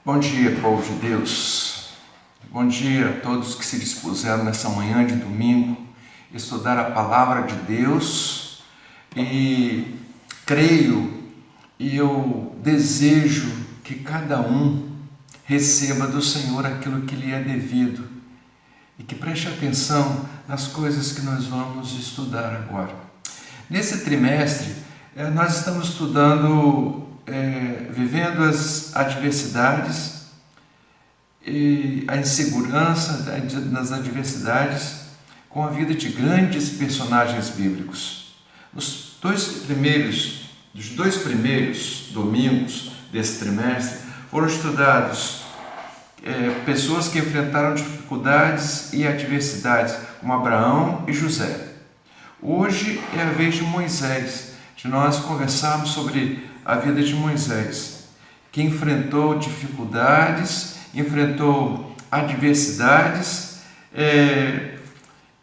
Bom dia, povo de Deus. Bom dia a todos que se dispuseram nessa manhã de domingo estudar a palavra de Deus, e creio e eu desejo que cada um receba do Senhor aquilo que lhe é devido e que preste atenção nas coisas que nós vamos estudar agora. Nesse trimestre, nós estamos estudando vivendo as adversidades e a insegurança nas adversidades com a vida de grandes personagens bíblicos. Dos dois primeiros domingos desse trimestre foram estudados pessoas que enfrentaram dificuldades e adversidades, como Abraão e José. Hoje é a vez de Moisés, de nós conversarmos sobre a vida de Moisés, que enfrentou dificuldades, enfrentou adversidades,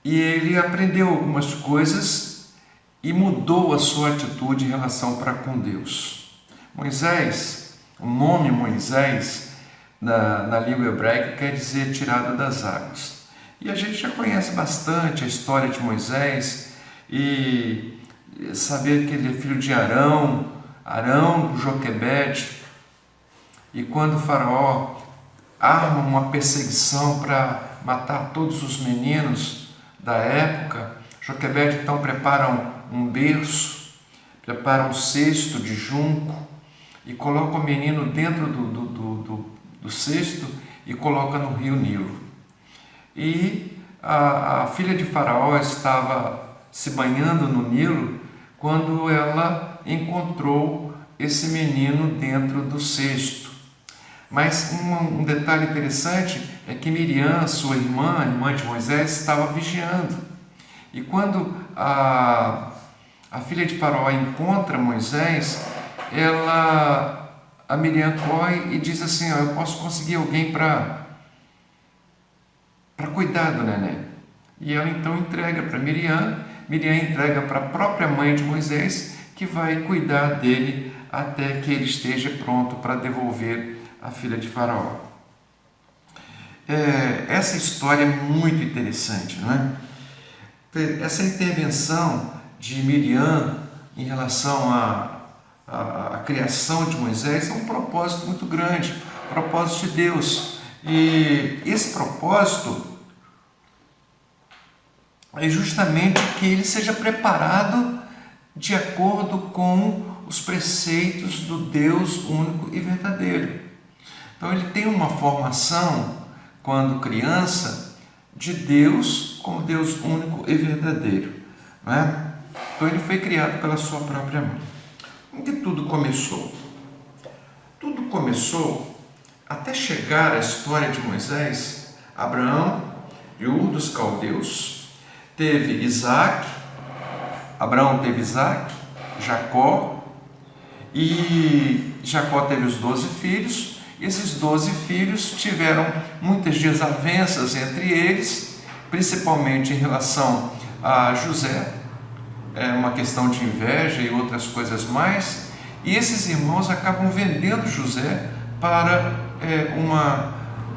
e ele aprendeu algumas coisas e mudou a sua atitude em relação para com Deus. Moisés, o nome Moisés, na língua hebraica, quer dizer tirado das águas. E a gente já conhece bastante a história de Moisés e saber que ele é filho de Arão do Joquebede, e quando o faraó arma uma perseguição para matar todos os meninos da época, Joquebede então prepara um berço, prepara um cesto de junco e coloca o menino dentro do cesto e coloca no rio Nilo. E a filha de faraó estava se banhando no Nilo quando ela encontrou esse menino dentro do cesto. Mas um detalhe interessante é que Miriam, sua irmã, a irmã de Moisés, estava vigiando. E quando a filha de faraó encontra Moisés, a Miriam corre e diz assim: eu posso conseguir alguém para cuidar do neném. E ela então entrega para Miriam entrega para a própria mãe de Moisés, que vai cuidar dele até que ele esteja pronto para devolver a filha de faraó. Essa história é muito interessante, não é? Essa intervenção de Miriam em relação à criação de Moisés é um propósito muito grande, propósito de Deus. E esse propósito é justamente que ele seja preparado de acordo com os preceitos do Deus único e verdadeiro. Então ele tem uma formação, quando criança, de Deus como Deus único e verdadeiro, não é? Então ele foi criado pela sua própria mãe. Em que tudo começou? Tudo começou até chegar à história de Moisés. Abraão e Ur dos Caldeus teve Isaac, Abraão teve Isaac, Jacó, e Jacó teve os 12 filhos. Esses 12 filhos tiveram muitas desavenças entre eles, principalmente em relação a José, uma questão de inveja e outras coisas mais, e esses irmãos acabam vendendo José para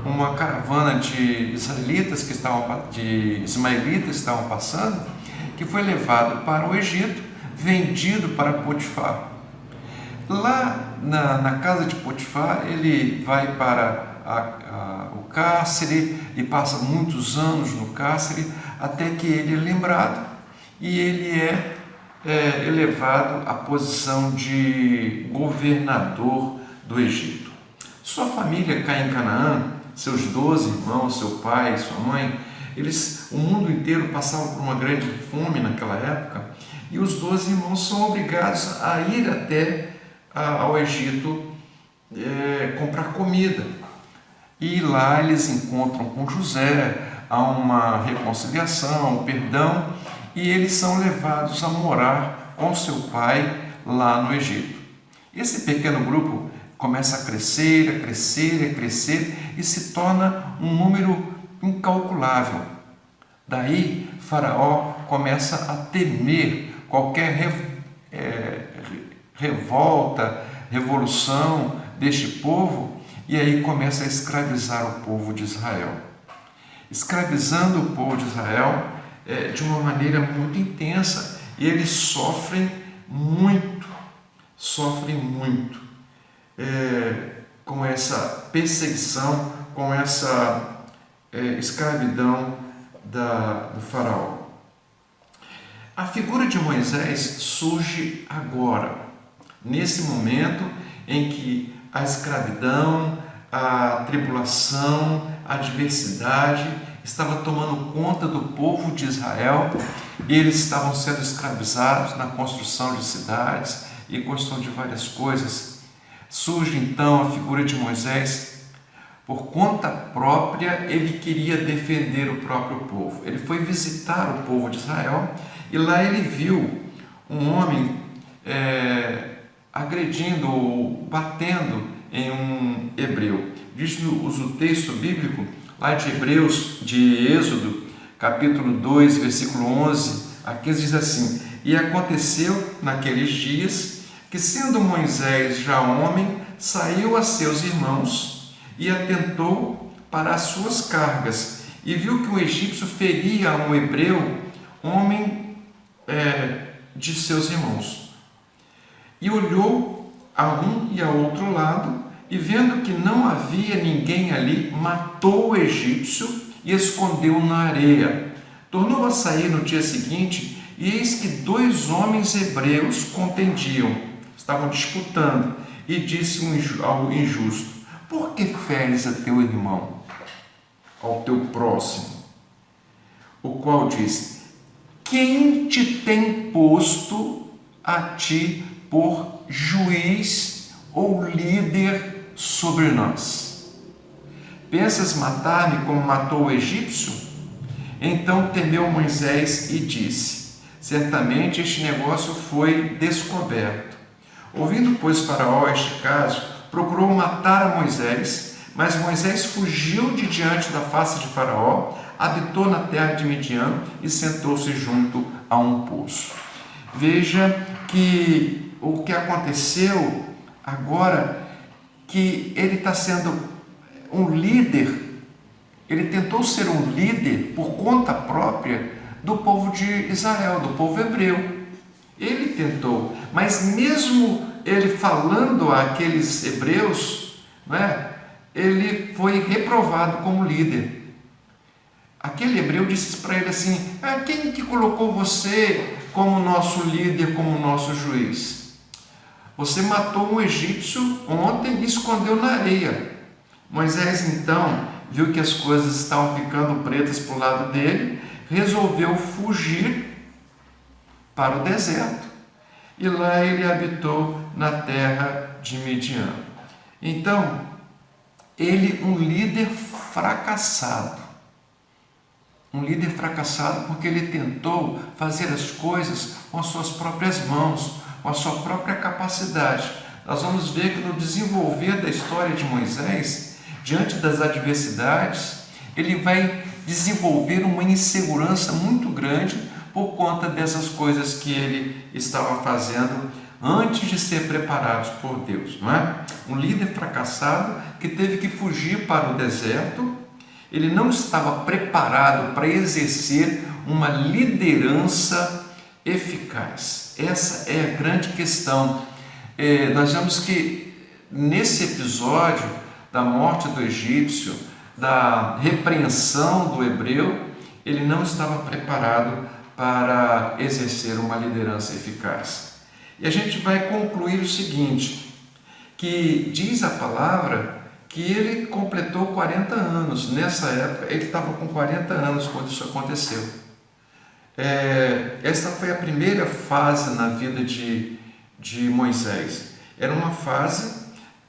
uma caravana de ismaelitas que estavam passando, que foi levado para o Egito, vendido para Potifar. Lá na casa de Potifar, ele vai para o cárcere e passa muitos anos no cárcere, até que ele é lembrado e ele é elevado à posição de governador do Egito. Sua família cai em Canaã, seus 12 irmãos, seu pai, sua mãe, o mundo inteiro passava por uma grande fome naquela época, e os 12 irmãos são obrigados a ir até ao Egito comprar comida. E lá eles encontram com José, há uma reconciliação, um perdão, e eles são levados a morar com seu pai lá no Egito. Esse pequeno grupo começa a crescer e se torna um número incalculável. Daí, Faraó começa a temer qualquer revolta, revolução deste povo, e aí começa a escravizar o povo de Israel. Escravizando o povo de Israel de uma maneira muito intensa, e eles sofrem muito com essa perseguição, com essa escravidão do faraó. A figura de Moisés surge agora, nesse momento em que a escravidão, a tribulação, a adversidade estava tomando conta do povo de Israel, e eles estavam sendo escravizados na construção de cidades e construção de várias coisas. Surge então a figura de Moisés. Por conta própria, ele queria defender o próprio povo. Ele foi visitar o povo de Israel e lá ele viu um homem agredindo ou batendo em um hebreu. Diz o texto bíblico lá de Êxodo, capítulo 2, versículo 11 a 15, diz assim: E aconteceu naqueles dias que, sendo Moisés já homem, saiu a seus irmãos e atentou para as suas cargas, e viu que um egípcio feria um hebreu, homem de seus irmãos. E olhou a um e a outro lado, e vendo que não havia ninguém ali, matou o egípcio e escondeu na areia. Tornou a sair no dia seguinte, e eis que 2 homens hebreus contendiam, estavam disputando, e disse ao injusto: Por que feres a teu irmão, ao teu próximo? O qual disse: Quem te tem posto a ti por juiz ou líder sobre nós? Pensas matar-me como matou o egípcio? Então temeu Moisés e disse: Certamente este negócio foi descoberto. Ouvindo, pois, Faraó este caso, procurou matar a Moisés, mas Moisés fugiu de diante da face de Faraó, habitou na terra de Midian e sentou-se junto a um poço. Veja que o que aconteceu agora, que ele está sendo um líder, ele tentou ser um líder por conta própria do povo de Israel, do povo hebreu. Ele tentou, mas mesmo ele falando àqueles hebreus, ele foi reprovado como líder. Aquele hebreu disse para ele assim: quem que colocou você como nosso líder, como nosso juiz? Você matou um egípcio ontem e escondeu na areia. Moisés então viu que as coisas estavam ficando pretas para o lado dele, resolveu fugir para o deserto, e lá ele habitou na terra de Midian. Então, ele, um líder fracassado porque ele tentou fazer as coisas com as suas próprias mãos, com a sua própria capacidade. Nós vamos ver que no desenvolver da história de Moisés, diante das adversidades, ele vai desenvolver uma insegurança muito grande por conta dessas coisas que ele estava fazendo antes de ser preparado por Deus, não é? Um líder fracassado que teve que fugir para o deserto. Ele não estava preparado para exercer uma liderança eficaz. Essa é a grande questão. Nós vemos que nesse episódio da morte do egípcio, da repreensão do hebreu, ele não estava preparado para exercer uma liderança eficaz. E a gente vai concluir o seguinte, que diz a palavra que ele completou 40 anos. Nessa época, ele estava com 40 anos quando isso aconteceu. Esta foi a primeira fase na vida de Moisés. Era uma fase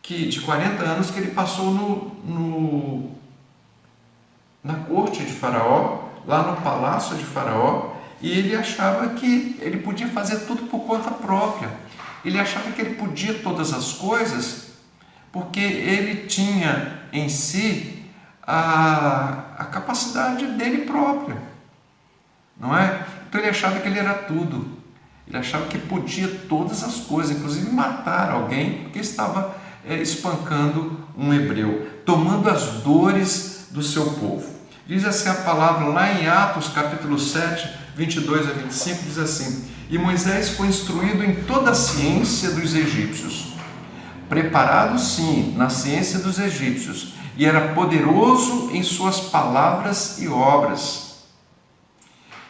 de 40 anos que ele passou na corte de Faraó, lá no palácio de Faraó, e ele achava que ele podia fazer tudo por conta própria. Ele achava que ele podia todas as coisas porque ele tinha em si a capacidade dele própria, não é? Então ele achava que ele era tudo. Ele achava que podia todas as coisas, inclusive matar alguém, porque estava espancando um hebreu, tomando as dores do seu povo. Diz assim a palavra lá em Atos capítulo 7, 22 a 25, diz assim: E Moisés foi instruído em toda a ciência dos egípcios, preparado sim na ciência dos egípcios, e era poderoso em suas palavras e obras.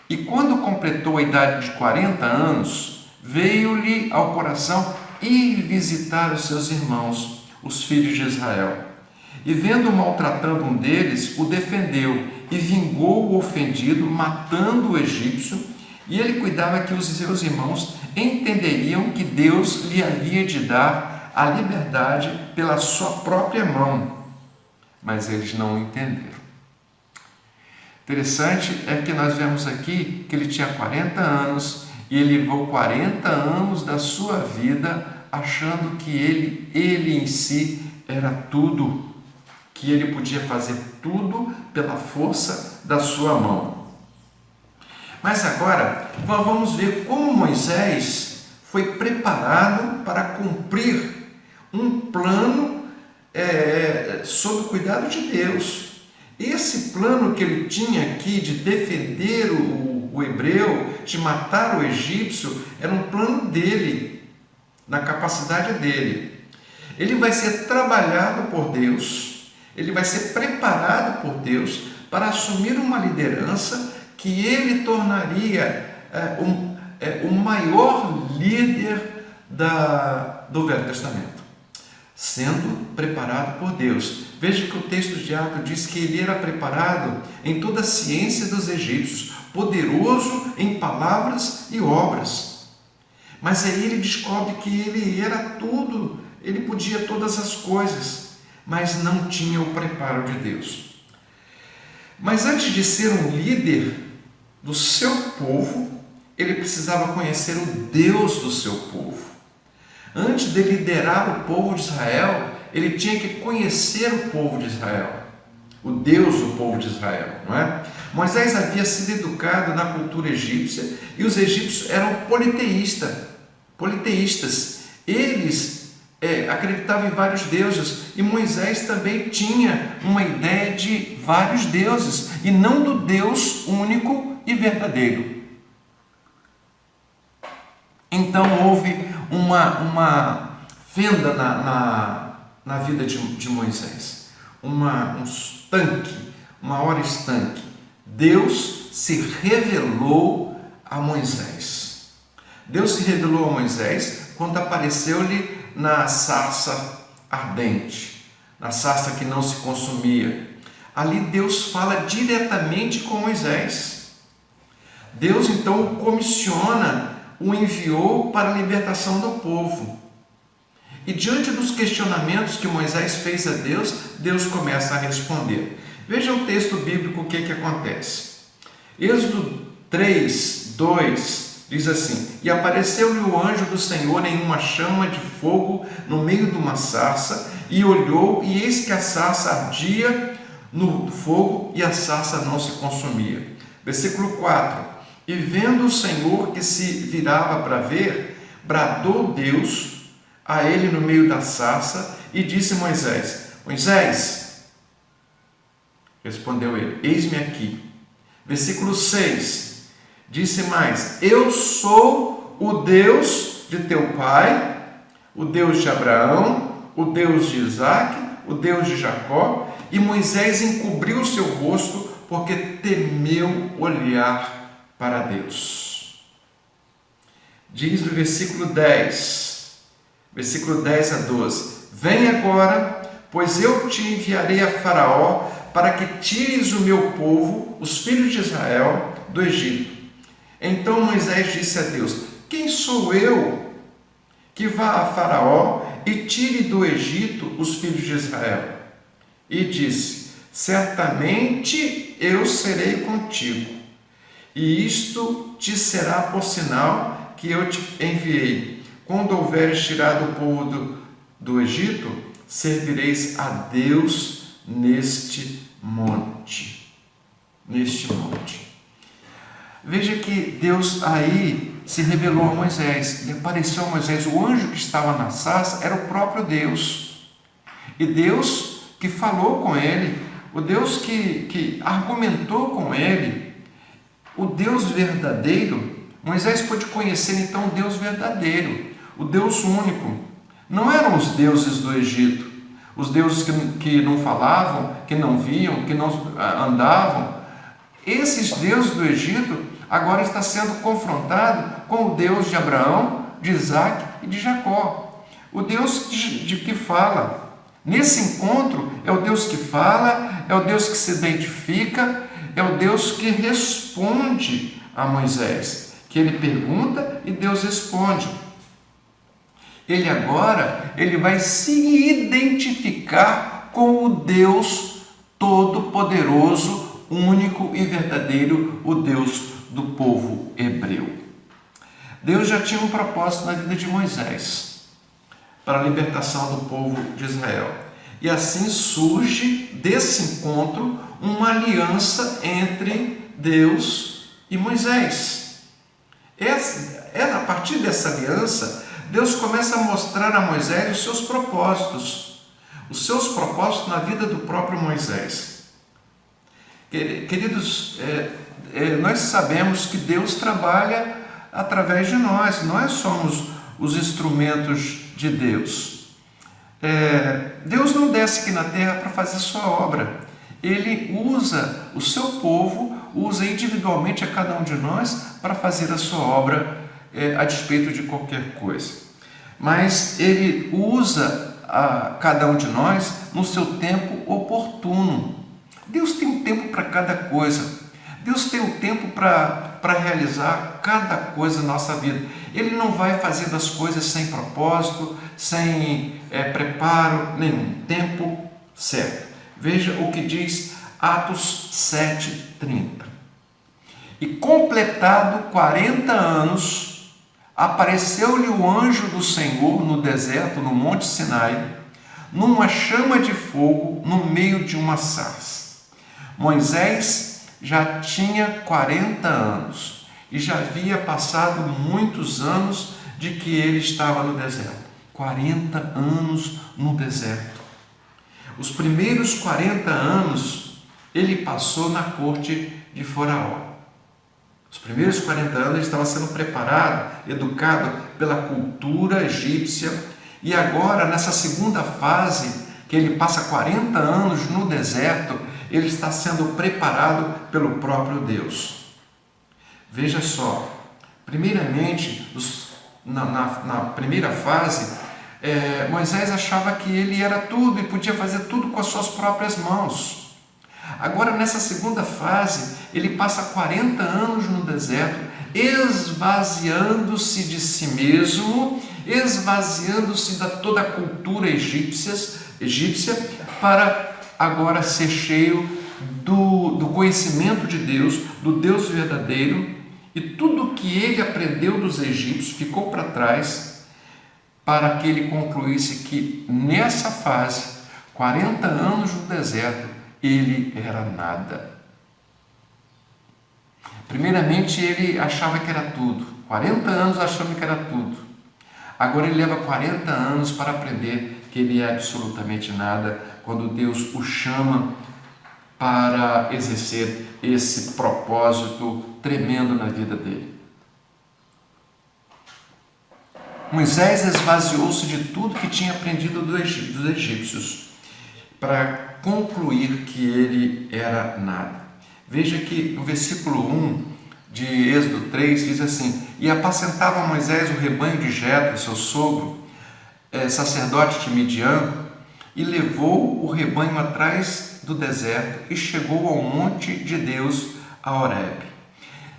E quando completou a idade de 40 anos, veio-lhe ao coração ir visitar os seus irmãos, os filhos de Israel. E vendo maltratando um deles, o defendeu e vingou o ofendido, matando o egípcio, e ele cuidava que os seus irmãos entenderiam que Deus lhe havia de dar a liberdade pela sua própria mão. Mas eles não entenderam. Interessante é que nós vemos aqui que ele tinha 40 anos e ele levou 40 anos da sua vida achando que ele em si era tudo, que ele podia fazer tudo pela força da sua mão. Mas agora vamos ver como Moisés foi preparado para cumprir um plano sob o cuidado de Deus. Esse plano que ele tinha aqui de defender o hebreu, de matar o egípcio, era um plano dele, na capacidade dele. Ele vai ser trabalhado por Deus, ele vai ser preparado por Deus para assumir uma liderança que ele tornaria o maior líder do Velho Testamento, sendo preparado por Deus. Veja que o texto de Atos diz que ele era preparado em toda a ciência dos egípcios, poderoso em palavras e obras. Mas aí ele descobre que ele era tudo, ele podia todas as coisas, mas não tinha o preparo de Deus. Mas antes de ser um líder do seu povo, ele precisava conhecer o Deus do seu povo. Antes de liderar o povo de Israel, ele tinha que conhecer o povo de Israel, o Deus do povo de Israel, não é? Moisés havia sido educado na cultura egípcia e os egípcios eram politeístas. Eles acreditavam em vários deuses e Moisés também tinha uma ideia de vários deuses e não do Deus único e verdadeiro. Então houve uma fenda na vida de Moisés, um estanque, uma hora estanque. Deus se revelou a Moisés. Deus se revelou a Moisés quando apareceu-lhe na sarça ardente, na sarça que não se consumia. Ali Deus fala diretamente com Moisés. Deus então o comissiona, o enviou para a libertação do povo. E diante dos questionamentos que Moisés fez a Deus, Deus começa a responder. Veja o texto bíblico, o que acontece. Êxodo 3, 2 diz assim: E apareceu-lhe o anjo do Senhor em uma chama de fogo no meio de uma sarça, e olhou, e eis que a sarça ardia no fogo, e a sarça não se consumia. Versículo 4: E vendo o Senhor que se virava para ver, bradou Deus a ele no meio da sarça, e disse a Moisés: Moisés, respondeu ele, eis-me aqui. Versículo 6, disse mais: Eu sou o Deus de teu pai, o Deus de Abraão, o Deus de Isaque, o Deus de Jacó. E Moisés encobriu o seu rosto, porque temeu olhar para Deus. Diz o versículo 10 a 12: Vem agora, pois eu te enviarei a Faraó, para que tires o meu povo, os filhos de Israel, do Egito. Então Moisés disse a Deus: Quem sou eu que vá a Faraó e tire do Egito os filhos de Israel? E disse: Certamente eu serei contigo, e isto te será por sinal que eu te enviei. Quando houveres tirado o povo do Egito, servireis a Deus neste monte. Veja que Deus aí se revelou a Moisés, e apareceu a Moisés. O anjo que estava na sarça era o próprio Deus. E Deus que falou com ele, o Deus que argumentou com ele, o Deus verdadeiro. Moisés pôde conhecer então o Deus verdadeiro, o Deus único. Não eram os deuses do Egito, os deuses que não falavam, que não viam, que não andavam. Esses deuses do Egito agora está sendo confrontado com o Deus de Abraão, de Isaac e de Jacó. O Deus de que fala. Nesse encontro é o Deus que fala, é o Deus que se identifica, é o Deus que responde a Moisés, que ele pergunta e Deus responde. Ele vai se identificar com o Deus Todo-Poderoso, único e verdadeiro, o Deus do povo hebreu. Deus já tinha um propósito na vida de Moisés, para a libertação do povo de Israel. E assim surge desse encontro uma aliança entre Deus e Moisés. A partir dessa aliança, Deus começa a mostrar a Moisés os seus propósitos na vida do próprio Moisés. Queridos, nós sabemos que Deus trabalha através de nós somos os instrumentos de Deus. Deus não desce aqui na terra para fazer sua obra, Ele usa o seu povo, usa individualmente a cada um de nós para fazer a sua obra a despeito de qualquer coisa. Mas Ele usa a cada um de nós no seu tempo oportuno. Deus tem um tempo para cada coisa. Deus tem um tempo para realizar cada coisa na nossa vida. Ele não vai fazendo as coisas sem propósito, sem preparo nenhum. Tempo certo. Veja o que diz Atos 7:30. E completado 40 anos, apareceu-lhe o anjo do Senhor no deserto, no Monte Sinai, numa chama de fogo no meio de uma sarça. Moisés já tinha 40 anos e já havia passado muitos anos de que ele estava no deserto. 40 anos no deserto. Os primeiros 40 anos ele passou na corte de Faraó. Os primeiros 40 anos ele estava sendo preparado, educado pela cultura egípcia, e agora nessa segunda fase, que ele passa 40 anos no deserto, ele está sendo preparado pelo próprio Deus. Veja só, primeiramente, na primeira fase, Moisés achava que ele era tudo e podia fazer tudo com as suas próprias mãos. Agora, nessa segunda fase, ele passa 40 anos no deserto, esvaziando-se de si mesmo, esvaziando-se da toda a cultura egípcia, para agora ser cheio do conhecimento de Deus, do Deus verdadeiro, e tudo que ele aprendeu dos egípcios ficou para trás, para que ele concluísse que nessa fase, 40 anos no deserto, ele era nada. Primeiramente, ele achava que era tudo. 40 anos achando que era tudo. Agora ele leva 40 anos para aprender que ele é absolutamente nada, quando Deus o chama para exercer esse propósito tremendo na vida dele. Moisés esvaziou-se de tudo que tinha aprendido dos egípcios, para concluir que ele era nada. Veja que no versículo 1 de Êxodo 3 diz assim: E apacentava Moisés o rebanho de Jetro, seu sogro, sacerdote de Midian, e levou o rebanho atrás do deserto e chegou ao monte de Deus, a Horebe.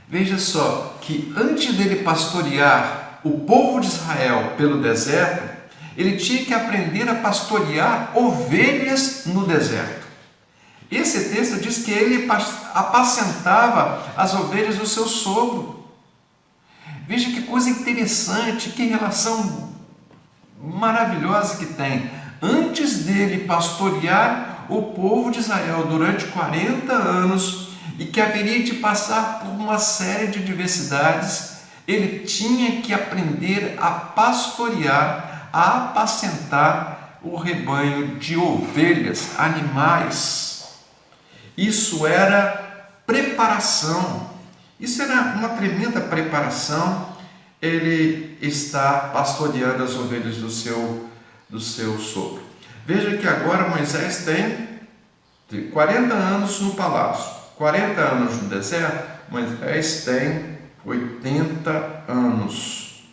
Veja só que antes dele pastorear o povo de Israel pelo deserto, ele tinha que aprender a pastorear ovelhas no deserto. Esse texto diz que ele apacentava as ovelhas do seu sogro. Veja que coisa interessante, que relação maravilhosa que tem. Antes dele pastorear o povo de Israel durante 40 anos e que haveria de passar por uma série de adversidades, ele tinha que aprender a pastorear, a apacentar o rebanho de ovelhas, animais. Isso era preparação, isso era uma tremenda preparação. Ele está pastoreando as ovelhas do seu sogro. Veja que agora Moisés tem 40 anos no palácio, 40 anos no deserto. Moisés tem 80 anos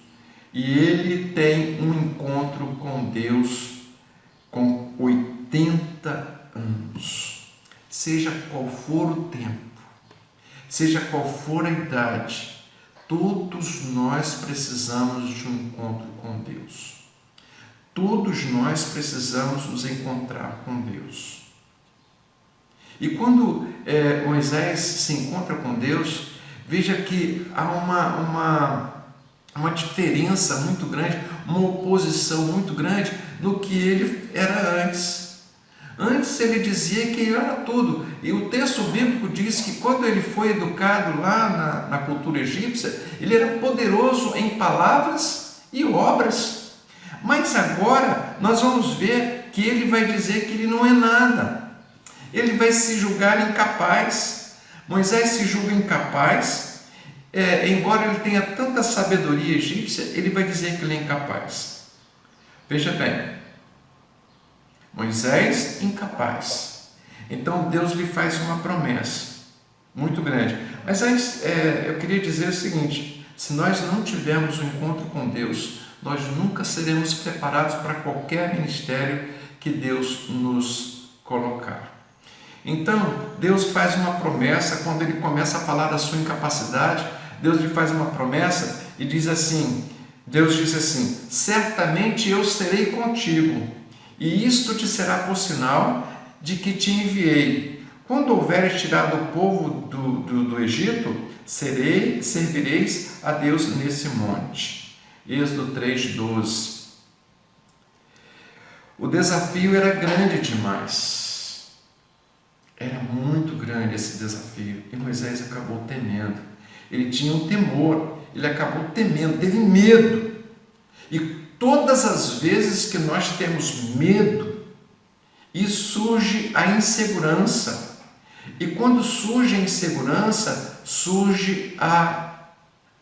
e ele tem um encontro com Deus com 80 anos. Seja qual for o tempo, seja qual for a idade, todos nós precisamos de um encontro com Deus. Todos nós precisamos nos encontrar com Deus. E quando Moisés se encontra com Deus, veja que há uma diferença muito grande, uma oposição muito grande no que ele era antes. Antes ele dizia que ele era tudo. E o texto bíblico diz que quando ele foi educado lá na cultura egípcia, ele era poderoso em palavras e obras. Mas agora nós vamos ver que ele vai dizer que ele não é nada. Ele vai se julgar incapaz. Moisés se julga incapaz. Embora ele tenha tanta sabedoria egípcia, ele vai dizer que ele é incapaz. Veja bem, Moisés incapaz. Então Deus lhe faz uma promessa muito grande. Mas eu queria dizer o seguinte: se nós não tivermos um encontro com Deus, nós nunca seremos preparados para qualquer ministério que Deus nos colocar. Então Deus faz uma promessa. Quando ele começa a falar da sua incapacidade, Deus lhe faz uma promessa e diz assim: Deus diz assim: certamente eu serei contigo, e isto te será por sinal de que te enviei. Quando houveres tirado o povo do Egito, servireis a Deus nesse monte. Êxodo 3:12. O desafio era grande demais. Era muito grande esse desafio. E Moisés acabou temendo. Ele tinha um temor. Ele acabou temendo, teve medo. E todas as vezes que nós temos medo, e surge a insegurança. E quando surge a insegurança, surge a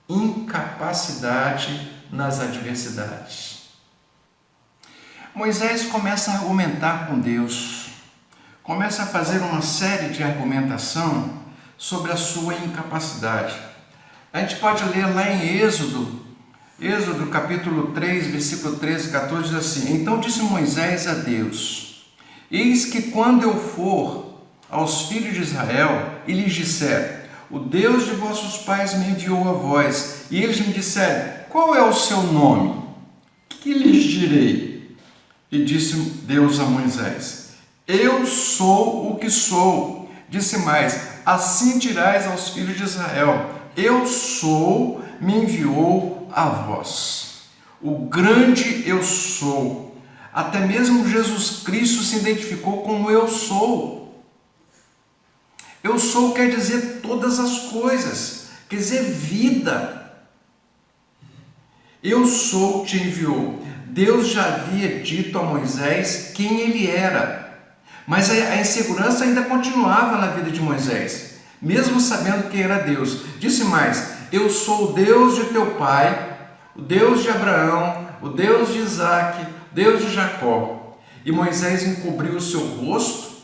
incapacidade nas adversidades. Moisés começa a argumentar com Deus, começa a fazer uma série de argumentação sobre a sua incapacidade. A gente pode ler lá em Êxodo capítulo 3, versículo 13 e 14, diz assim: então disse Moisés a Deus: eis que quando eu for aos filhos de Israel e lhes disser: o Deus de vossos pais me enviou a vós, e eles me disserem: qual é o seu nome? Que lhes direi? E disse Deus a Moisés: eu sou o que sou. Disse mais: assim dirás aos filhos de Israel: eu sou, me enviou a vós. O grande eu sou. Até mesmo Jesus Cristo se identificou como eu sou. Eu sou quer dizer todas as coisas, quer dizer vida. Eu sou te enviou. Deus já havia dito a Moisés quem ele era, mas a insegurança ainda continuava na vida de Moisés, mesmo sabendo quem era Deus. Disse mais: eu sou o Deus de teu pai, o Deus de Abraão, o Deus de Isaque, Deus de Jacó. E Moisés encobriu o seu rosto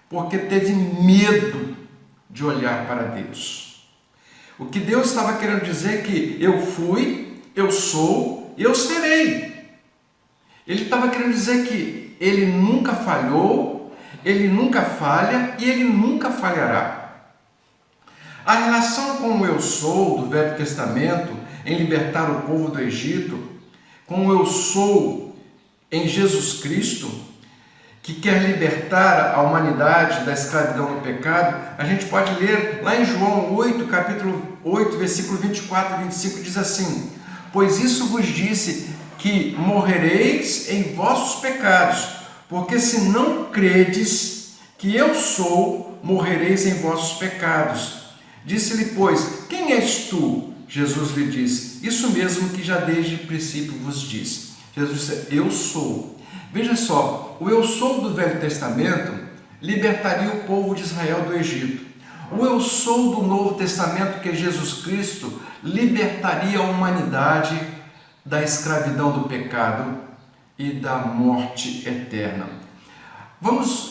porque teve medo de olhar para Deus. O que Deus estava querendo dizer é que eu fui, eu sou e eu serei. Ele estava querendo dizer que ele nunca falhou, ele nunca falha e ele nunca falhará. A relação com o eu sou do Velho Testamento em libertar o povo do Egito, com o eu sou em Jesus Cristo, que quer libertar a humanidade da escravidão do pecado, a gente pode ler lá em João 8, capítulo 8, versículo 24 e 25, diz assim: pois isso vos disse, que morrereis em vossos pecados, porque se não credes que eu sou, morrereis em vossos pecados. Disse-lhe, pois, quem és tu? Jesus lhe disse: isso mesmo que já desde o princípio vos disse. Jesus disse: eu sou. Veja só, o eu sou do Velho Testamento libertaria o povo de Israel do Egito. O eu sou do Novo Testamento, que é Jesus Cristo, libertaria a humanidade da escravidão do pecado e da morte eterna. Vamos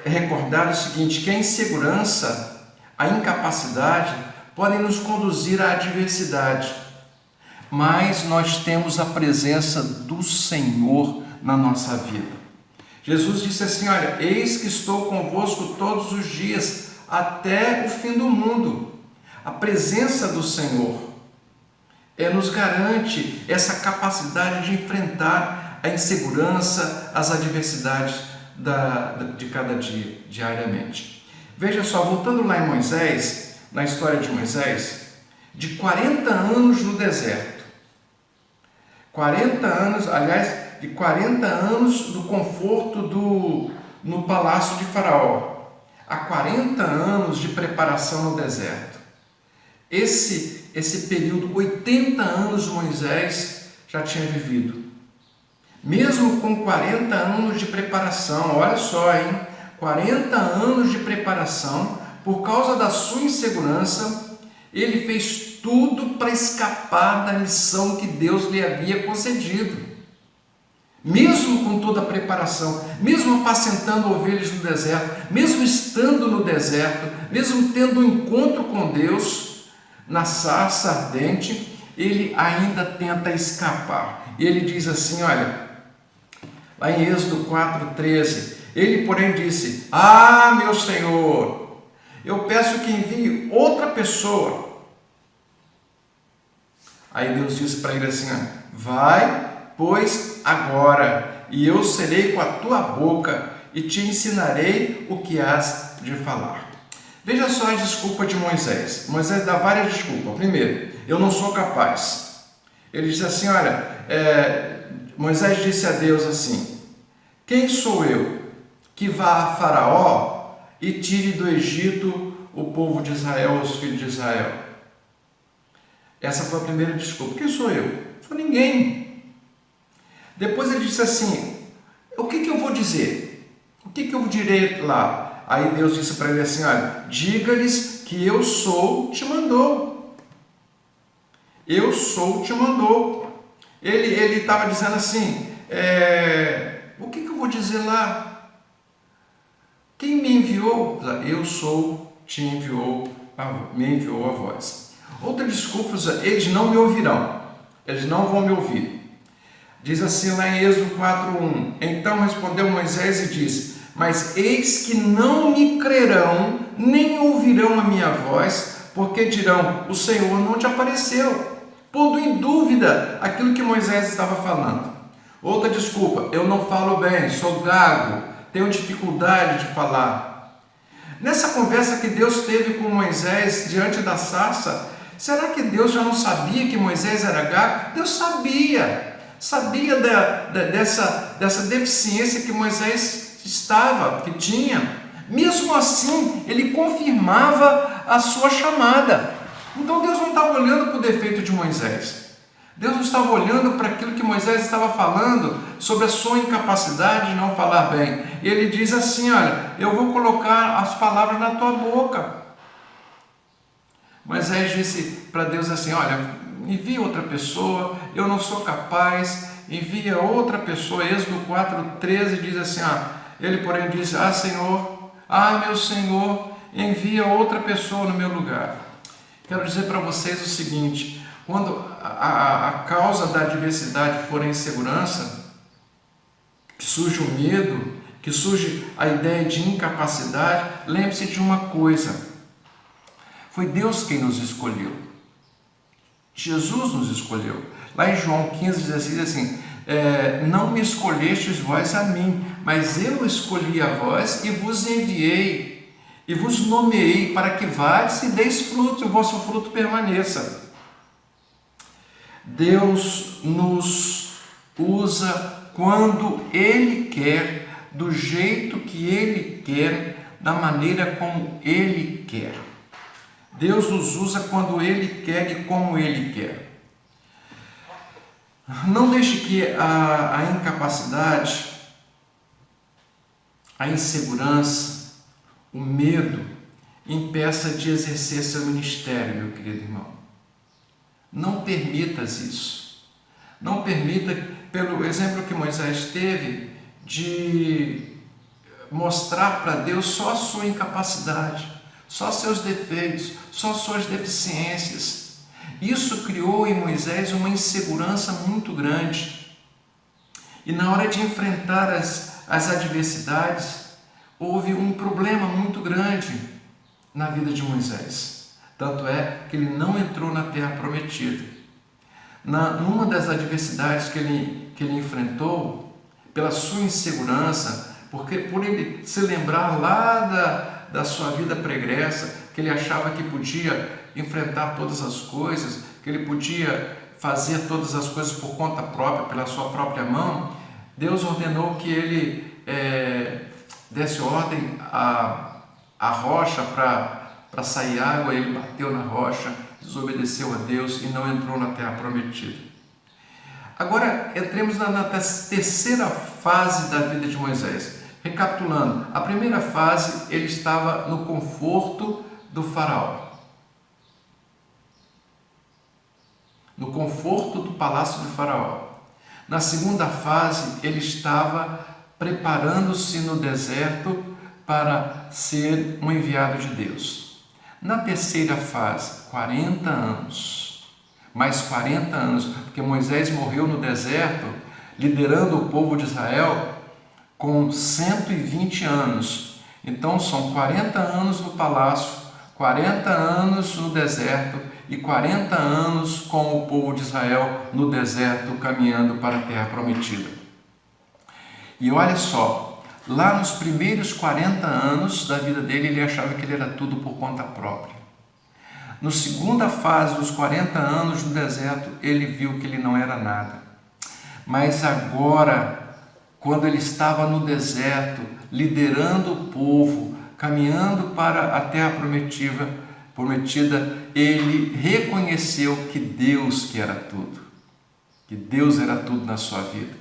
recordar o seguinte, que a insegurança, a incapacidade podem nos conduzir à adversidade, mas nós temos a presença do Senhor na nossa vida. Jesus disse assim, olha, eis que estou convosco todos os dias, até o fim do mundo. A presença do Senhor nos garante essa capacidade de enfrentar a insegurança, as adversidades de cada dia, diariamente. Veja só, voltando lá em Moisés, na história de Moisés, de 40 anos no deserto, 40 anos, aliás, de 40 anos do conforto no palácio de Faraó, a 40 anos de preparação no deserto. Esse período, 80 anos Moisés já tinha vivido. Mesmo com 40 anos de preparação, olha só, 40 anos de preparação, por causa da sua insegurança, ele fez tudo para escapar da missão que Deus lhe havia concedido. Mesmo com toda a preparação, mesmo apacentando ovelhas no deserto, mesmo estando no deserto, mesmo tendo um encontro com Deus na sarça ardente, ele ainda tenta escapar. E ele diz assim, olha, lá em Êxodo 4:13, ele porém disse, meu Senhor, eu peço que envie outra pessoa. Aí Deus disse para ele assim, vai, pois agora, e eu serei com a tua boca e te ensinarei o que has de falar. Veja só a desculpa de Moisés. Moisés dá várias desculpas. Primeiro, eu não sou capaz. Ele diz assim, olha, Moisés disse a Deus assim, quem sou eu que vá a Faraó e tire do Egito o povo de Israel, os filhos de Israel? Essa foi a primeira desculpa. Quem sou eu? Não sou ninguém. Depois ele disse assim, o que eu vou dizer? O que eu direi lá? Aí Deus disse para ele assim, olha, diga-lhes que eu sou, te mandou. Eu sou, te mandou. Ele estava dizendo assim, o que eu vou dizer lá? Quem me enviou? Eu sou, te enviou, me enviou a voz. Outra desculpa, eles não me ouvirão. Eles não vão me ouvir. Diz assim lá em Êxodo 4:1, então respondeu Moisés e disse, mas eis que não me crerão, nem ouvirão a minha voz, porque dirão, o Senhor não te apareceu, pondo em dúvida aquilo que Moisés estava falando. Outra desculpa, eu não falo bem, sou gago, tenho dificuldade de falar. Nessa conversa que Deus teve com Moisés diante da sarça, será que Deus já não sabia que Moisés era gago? Deus sabia dessa deficiência que Moisés que tinha. Mesmo assim, ele confirmava a sua chamada. Então Deus não estava olhando para o defeito de Moisés. Deus não estava olhando para aquilo que Moisés estava falando sobre a sua incapacidade de não falar bem. E ele diz assim, olha, eu vou colocar as palavras na tua boca. Moisés disse para Deus assim, olha, envia outra pessoa, eu não sou capaz, envia outra pessoa. Êxodo 4:13 diz assim, ele porém disse, Senhor, meu Senhor, envia outra pessoa no meu lugar. Quero dizer para vocês o seguinte, quando a causa da adversidade for a insegurança, que surge o medo, que surge a ideia de incapacidade, lembre-se de uma coisa, foi Deus quem nos escolheu. Jesus nos escolheu. Lá em João 15,16 diz assim, não me escolhestes vós a mim, mas eu escolhi a vós e vos enviei, e vos nomeei para que vades e deis fruto, e o vosso fruto permaneça. Deus nos usa quando Ele quer, do jeito que Ele quer, da maneira como Ele quer. Deus nos usa quando Ele quer e como Ele quer. Não deixe que a incapacidade, a insegurança, o medo impeça de exercer seu ministério, meu querido irmão. Não permitas isso. Não permita, pelo exemplo que Moisés teve, de mostrar para Deus só a sua incapacidade, só seus defeitos, só suas deficiências. Isso criou em Moisés uma insegurança muito grande. E na hora de enfrentar as adversidades, houve um problema muito grande na vida de Moisés. Tanto é que ele não entrou na terra prometida. Numa das adversidades que ele enfrentou, pela sua insegurança, porque por ele se lembrar lá da sua vida pregressa, que ele achava que podia enfrentar todas as coisas, que ele podia fazer todas as coisas por conta própria, pela sua própria mão, Deus ordenou que ele desse ordem à rocha para sair água. Ele bateu na rocha, desobedeceu a Deus e não entrou na terra prometida. Agora entremos na terceira fase da vida de Moisés. Recapitulando, a primeira fase ele estava no conforto do faraó, no conforto do palácio do faraó. Na segunda fase ele estava preparando-se no deserto para ser um enviado de Deus. Na terceira fase, 40 anos, mais 40 anos, porque Moisés morreu no deserto, liderando o povo de Israel com 120 anos. Então são 40 anos no palácio, 40 anos no deserto e 40 anos com o povo de Israel no deserto, caminhando para a terra prometida. E olha só, lá nos primeiros 40 anos da vida dele, ele achava que ele era tudo por conta própria. Na segunda fase dos 40 anos no deserto, ele viu que ele não era nada. Mas agora, quando ele estava no deserto, liderando o povo, caminhando para a terra prometida, ele reconheceu que Deus que era tudo, que Deus era tudo na sua vida.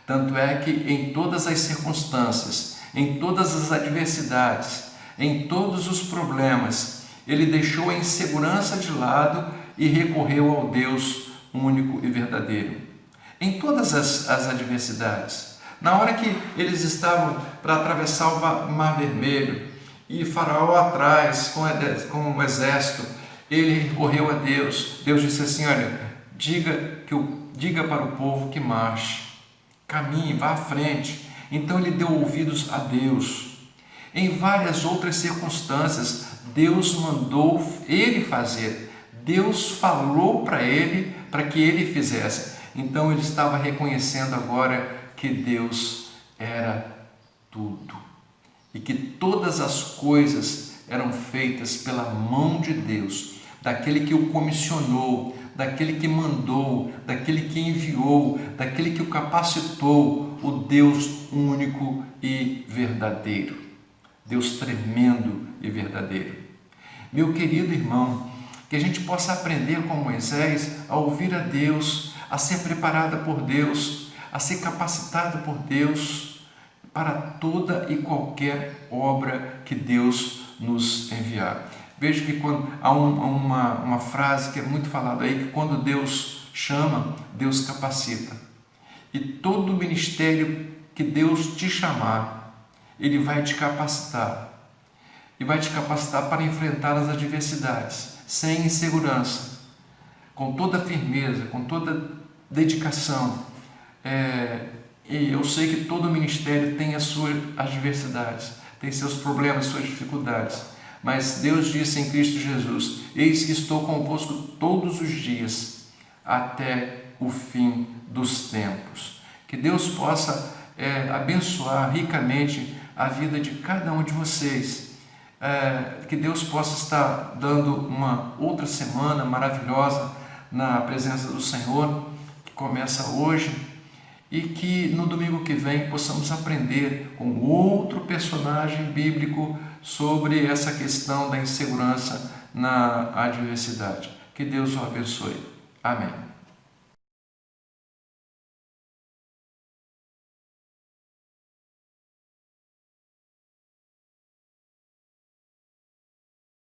Tanto é que em todas as circunstâncias, em todas as adversidades, em todos os problemas, ele deixou a insegurança de lado e recorreu ao Deus único e verdadeiro. Em todas as adversidades, na hora que eles estavam para atravessar o Mar Vermelho e Faraó atrás com o exército, ele recorreu a Deus. Deus disse assim: olha, diga para o povo que marche, caminhe, vá à frente. Então ele deu ouvidos a Deus. Em várias outras circunstâncias, Deus mandou ele fazer. Deus falou para ele, para que ele fizesse. Então ele estava reconhecendo agora que Deus era tudo e que todas as coisas eram feitas pela mão de Deus, daquele que o comissionou, daquele que mandou, daquele que enviou, daquele que o capacitou, o Deus único e verdadeiro, Deus tremendo e verdadeiro. Meu querido irmão, que a gente possa aprender com Moisés a ouvir a Deus, a ser preparada por Deus, a ser capacitado por Deus para toda e qualquer obra que Deus nos enviar. Veja que quando há uma frase que é muito falada aí, que quando Deus chama, Deus capacita. E todo ministério que Deus te chamar, Ele vai te capacitar. E vai te capacitar para enfrentar as adversidades, sem insegurança, com toda firmeza, com toda dedicação. E eu sei que todo ministério tem as suas adversidades, tem seus problemas, suas dificuldades. Mas Deus disse em Cristo Jesus: eis que estou convosco todos os dias, até o fim dos tempos. Que Deus possa abençoar ricamente a vida de cada um de vocês. Que Deus possa estar dando uma outra semana maravilhosa na presença do Senhor, que começa hoje, e que no domingo que vem possamos aprender com outro personagem bíblico sobre essa questão da insegurança na adversidade. Que Deus o abençoe. Amém.